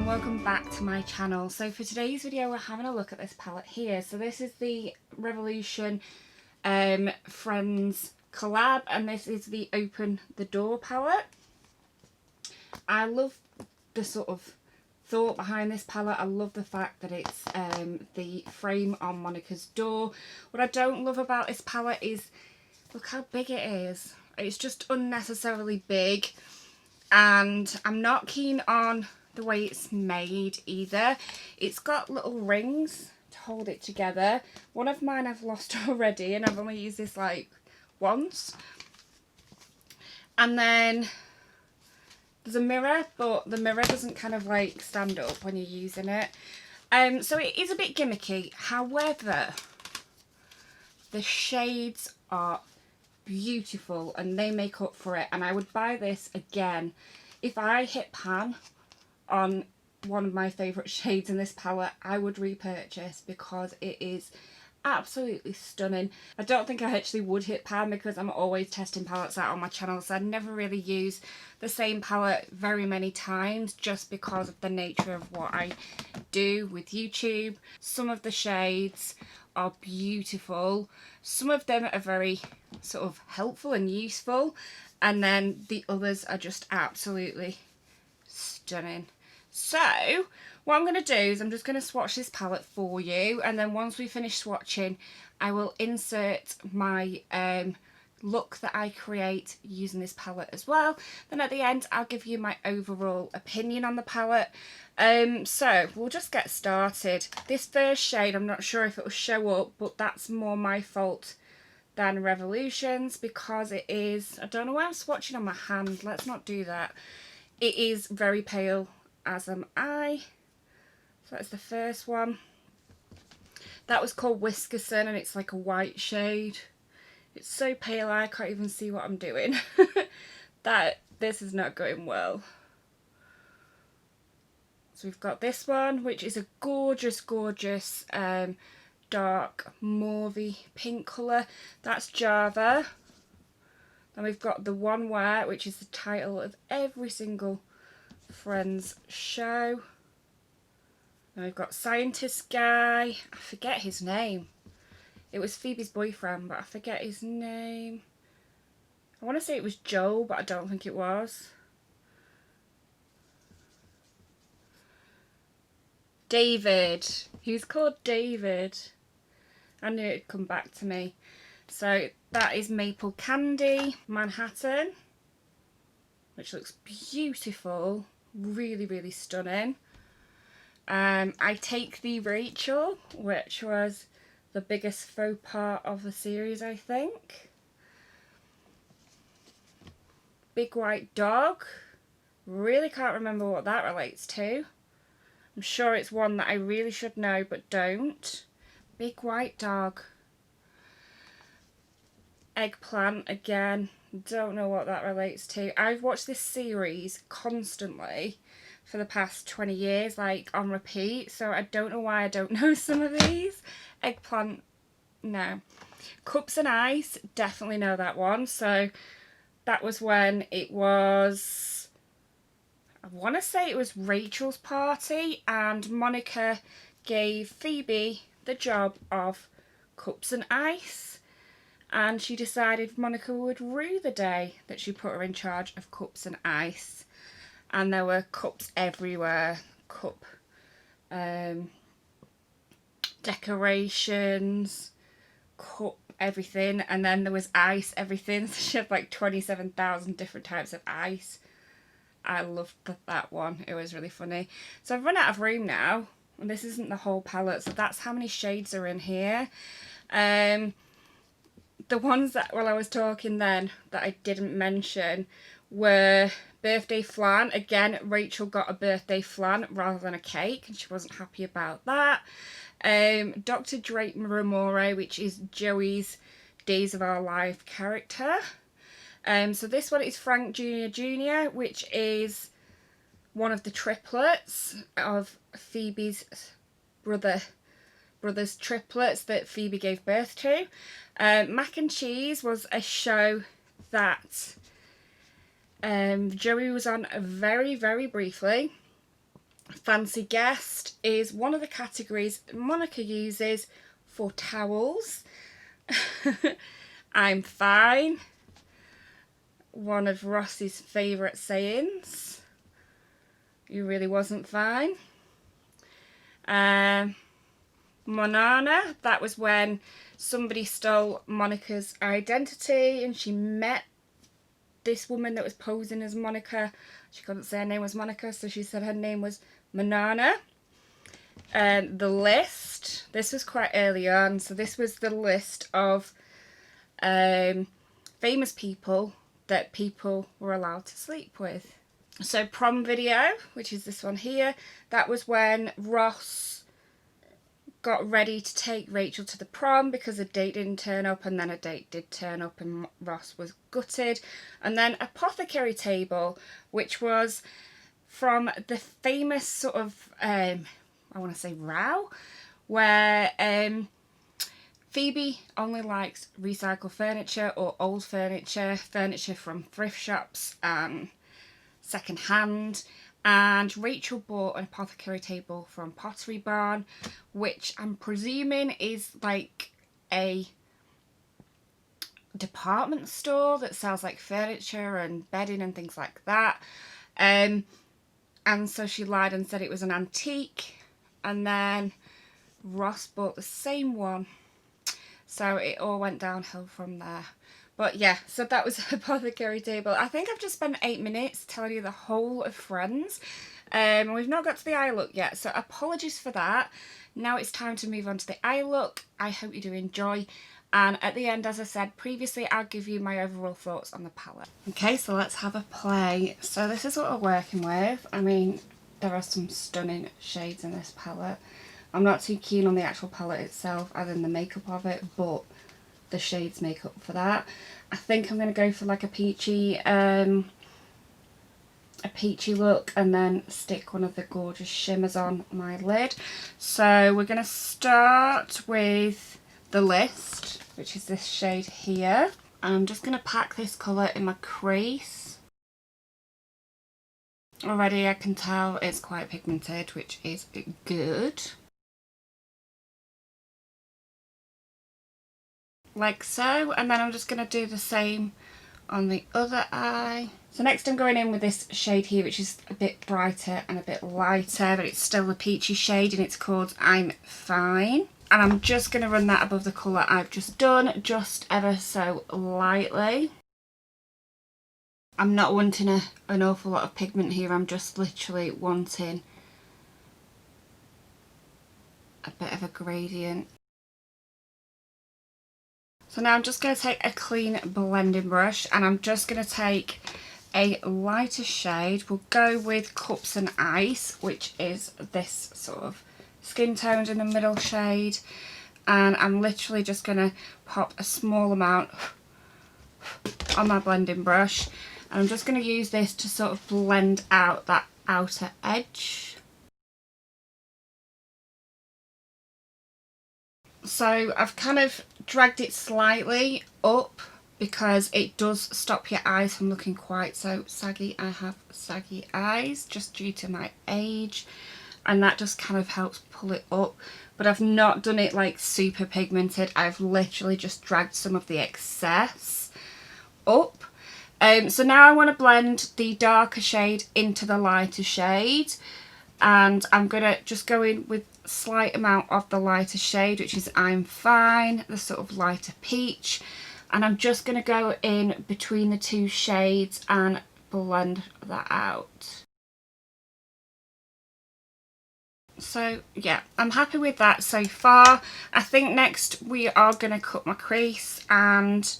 and welcome back to my channel. So for today's video we're having a look at this palette here. So this is the Revolution Friends collab, and this is the Open the Door palette. I love the sort of thought behind this palette. I love the fact that it's the frame on Monica's door. What I don't love about this palette is look how big it is. It's just unnecessarily big, and I'm not keen on the way it's made either. It's got little rings to hold it together. One of mine I've lost already, and I've only used this like once. And then there's a mirror, but the mirror doesn't kind of like stand up when you're using it. So it is a bit gimmicky. However, the shades are beautiful and they make up for it, and I would buy this again if I hit pan on one of my favourite shades in this palette. I would repurchase because it is absolutely stunning. I don't think I actually would hit pan because I'm always testing palettes out on my channel, so I never really use the same palette very many times just because of the nature of what I do with YouTube. Some of the shades are beautiful, some of them are very sort of helpful and useful, and then the others are just absolutely stunning. So what I'm going to do is I'm just going to swatch this palette for you, and then once we finish swatching I will insert my look that I create using this palette as well. Then at the end I'll give you my overall opinion on the palette. So we'll just get started. This first shade, I'm not sure if it will show up, but that's more my fault than Revolution's because it is, I don't know why I'm swatching on my hand, let's not do that. It is very pale, as am I. So that's the first one. That was called Whiskerson, and it's like a white shade. It's so pale I can't even see what I'm doing. This is not going well. So we've got this one, which is a gorgeous, gorgeous dark mauvey pink colour. That's Java. Then we've got the One Where, which is the title of every single Friends show. Then we've got Scientist Guy. I forget his name. It was Phoebe's boyfriend, but I forget his name. I want to say it was Joe, but I don't think it was. David. He's called David. I knew it'd come back to me. So that is Maple Candy Manhattan, which looks beautiful. Really, really stunning. I Take Thee Rachel, which was the biggest faux pas of the series, I think. Big White Dog. Really can't remember what that relates to. I'm sure it's one that I really should know but don't. Big White Dog. Eggplant again. Don't know what that relates to. I've watched this series constantly for the past 20 years, like on repeat, so I don't know why I don't know some of these. Eggplant, no. Cups and Ice, definitely know that one. So that was when it was, I want to say it was Rachel's party, and Monica gave Phoebe the job of Cups and Ice, and she decided Monica would rue the day that she put her in charge of Cups and Ice. And there were cups everywhere, cup decorations, cup everything, and then there was ice everything. So she had like 27,000 different types of ice. I loved that one, it was really funny. So I've run out of room now, and this isn't the whole palette, so that's how many shades are in here. The ones that, while I was talking then, that I didn't mention were Birthday Flan. Again, Rachel got a birthday flan rather than a cake, and she wasn't happy about that. Dr. Drake Ramore, which is Joey's Days of Our Life character. So this one is Frank Jr., which is one of the triplets of Phoebe's brother's triplets that Phoebe gave birth to. Mac and Cheese was a show that Joey was on very, very briefly. Fancy Guest is one of the categories Monica uses for towels. I'm fine. One of Ross's favourite sayings. You really wasn't fine. Monana, that was when somebody stole Monica's identity and she met this woman that was posing as Monica. She couldn't say her name was Monica, so she said her name was Monana. The list, this was quite early on, so this was the list of famous people that people were allowed to sleep with. So prom video, which is this one here, that was when Ross got ready to take Rachel to the prom because a date didn't turn up, and then a date did turn up and Ross was gutted. And then Apothecary Table, which was from the famous sort of, I want to say row, where Phoebe only likes recycled furniture or old furniture from thrift shops and second hand, and Rachel bought an apothecary table from Pottery Barn, which I'm presuming is like a department store that sells like furniture and bedding and things like that. And so she lied and said it was an antique, and then Ross bought the same one, so it all went downhill from there. But yeah, so that was Apothecary Table. I think I've just spent 8 minutes telling you the whole of Friends. We've not got to the eye look yet, so apologies for that. Now it's time to move on to the eye look. I hope you do enjoy. And at the end, as I said previously, I'll give you my overall thoughts on the palette. Okay, so let's have a play. So this is what we're working with. I mean, there are some stunning shades in this palette. I'm not too keen on the actual palette itself, as in the makeup of it, but the shades make up for that. I think I'm going to go for like a peachy look, and then stick one of the gorgeous shimmers on my lid. So we're going to start with the List, which is this shade here. I'm just going to pack this colour in my crease. Already I can tell it's quite pigmented, which is good. Like so, and then I'm just going to do the same on the other eye. So next I'm going in with this shade here, which is a bit brighter and a bit lighter, but it's still a peachy shade, and it's called I'm Fine. And I'm just going to run that above the colour I've just done, just ever so lightly. I'm not wanting an awful lot of pigment here, I'm just literally wanting a bit of a gradient. So now I'm just going to take a clean blending brush, and I'm just going to take a lighter shade. We'll go with Cups and Ice, which is this sort of skin toned in the middle shade. And I'm literally just going to pop a small amount on my blending brush. And I'm just going to use this to sort of blend out that outer edge. So I've kind of dragged it slightly up because it does stop your eyes from looking quite so saggy. I have saggy eyes just due to my age, and that just kind of helps pull it up. But I've not done it like super pigmented. I've literally just dragged some of the excess up. So now I want to blend the darker shade into the lighter shade, and I'm going to just go in with a slight amount of the lighter shade, which is I'm Fine, the sort of lighter peach, and I'm just going to go in between the two shades and blend that out. So yeah, I'm happy with that so far. I think next we are going to cut my crease, and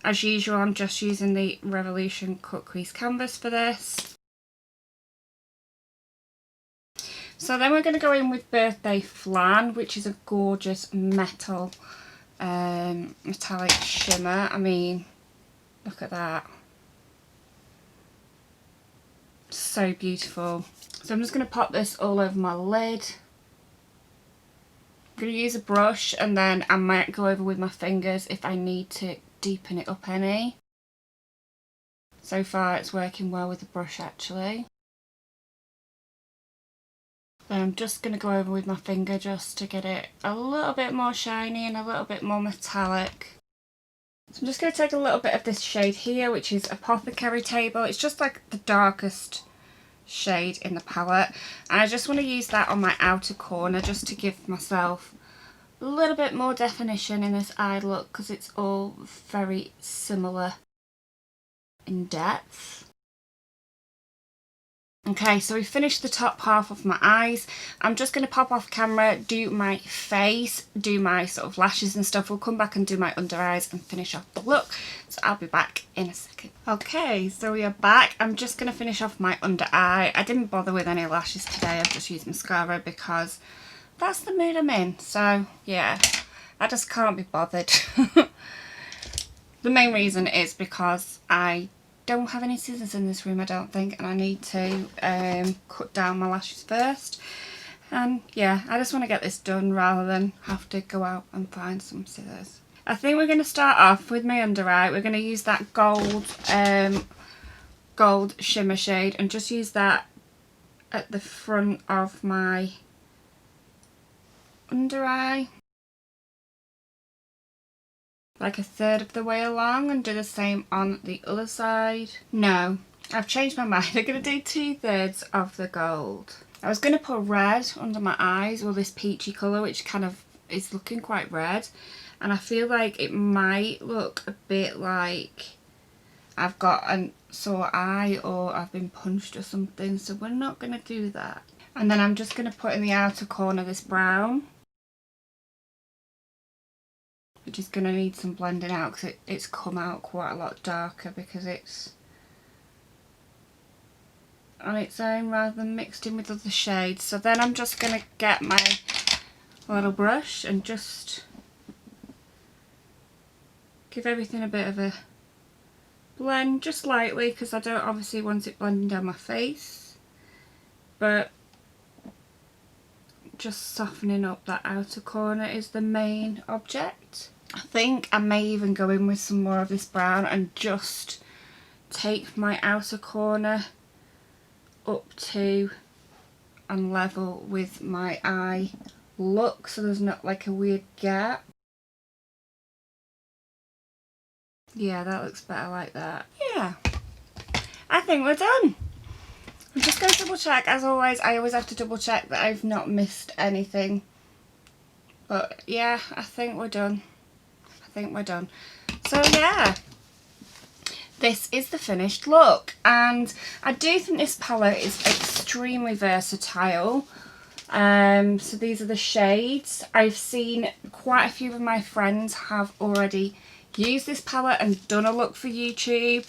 as usual I'm just using the Revolution cut crease canvas for this. So then we're going to go in with Birthday Flan, which is a gorgeous metal metallic shimmer. I mean, look at that. So beautiful. So I'm just going to pop this all over my lid. I'm going to use a brush, and then I might go over with my fingers if I need to deepen it up any. So far it's working well with the brush actually. But I'm just going to go over with my finger just to get it a little bit more shiny and a little bit more metallic. So I'm just going to take a little bit of this shade here, which is Apothecary Table. It's just like the darkest shade in the palette. And I just want to use that on my outer corner just to give myself a little bit more definition in this eye look, because it's all very similar in depth. Okay, so we finished the top half of my eyes. I'm just going to pop off camera, do my face, do my sort of lashes and stuff. We'll come back and do my under eyes and finish off the look. So I'll be back in a second. Okay, so we are back. I'm just going to finish off my under eye. I didn't bother with any lashes today. I've just used mascara because that's the mood I'm in. So yeah, I just can't be bothered. The main reason is because I don't have any scissors in this room, I don't think, and I need to cut down my lashes first. And yeah, I just want to get this done rather than have to go out and find some scissors. I think we're going to start off with my under eye. We're going to use that gold shimmer shade and just use that at the front of my under eye, like a third of the way along, and do the same on the other side. No, I've changed my mind. I'm going to do 2/3 of the gold. I was going to put red under my eyes, or this peachy colour, which kind of is looking quite red, and I feel like it might look a bit like I've got a sore eye or I've been punched or something, so we're not going to do that. And then I'm just going to put in the outer corner this brown, which is going to need some blending out because it's come out quite a lot darker because it's on its own rather than mixed in with other shades. So then I'm just going to get my little brush and just give everything a bit of a blend, just lightly, because I don't obviously want it blending down my face, but just softening up that outer corner is the main object. I think I may even go in with some more of this brown and just take my outer corner up to and level with my eye look, so there's not like a weird gap. Yeah, that looks better like that. Yeah, I think we're done. I'm just going to double check. As always, I always have to double check that I've not missed anything. But yeah, I think we're done. I think we're done. So yeah, this is the finished look. And I do think this palette is extremely versatile. So these are the shades. I've seen quite a few of my friends have already used this palette and done a look for YouTube,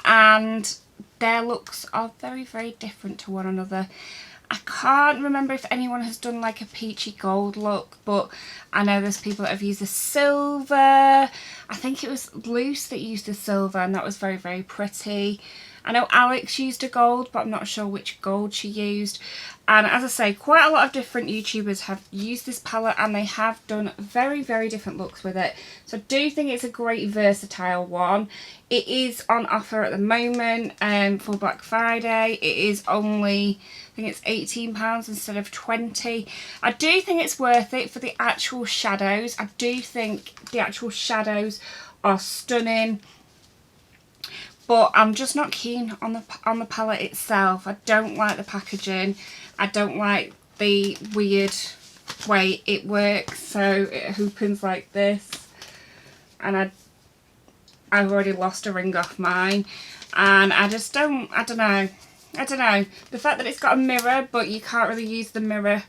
and their looks are very, very different to one another. I can't remember if anyone has done like a peachy gold look, but I know there's people that have used a silver. I think it was Loose that used a silver, and that was very, very pretty. I know Alex used a gold, but I'm not sure which gold she used. And as I say, quite a lot of different YouTubers have used this palette, and they have done very, very different looks with it. So I do think it's a great versatile one. It is on offer at the moment for Black Friday. It is only, I think it's £18 instead of £20. I do think it's worth it for the actual shadows. I do think the actual shadows are stunning. But I'm just not keen on the palette itself. I don't like the packaging. I don't like the weird way it works. So it opens like this, and I've already lost a ring off mine, and I don't know. The fact that it's got a mirror, but you can't really use the mirror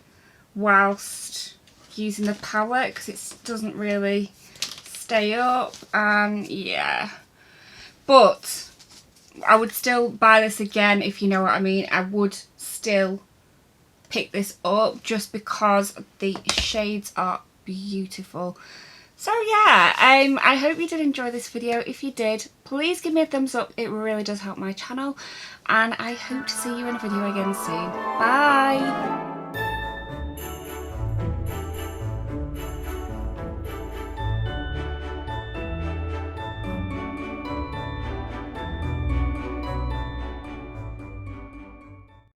whilst using the palette because it doesn't really stay up, and yeah. But I would still buy this again, if you know what I mean. I would still pick this up just because the shades are beautiful. So yeah, I hope you did enjoy this video. If you did, please give me a thumbs up. It really does help my channel. And I hope to see you in a video again soon. Bye!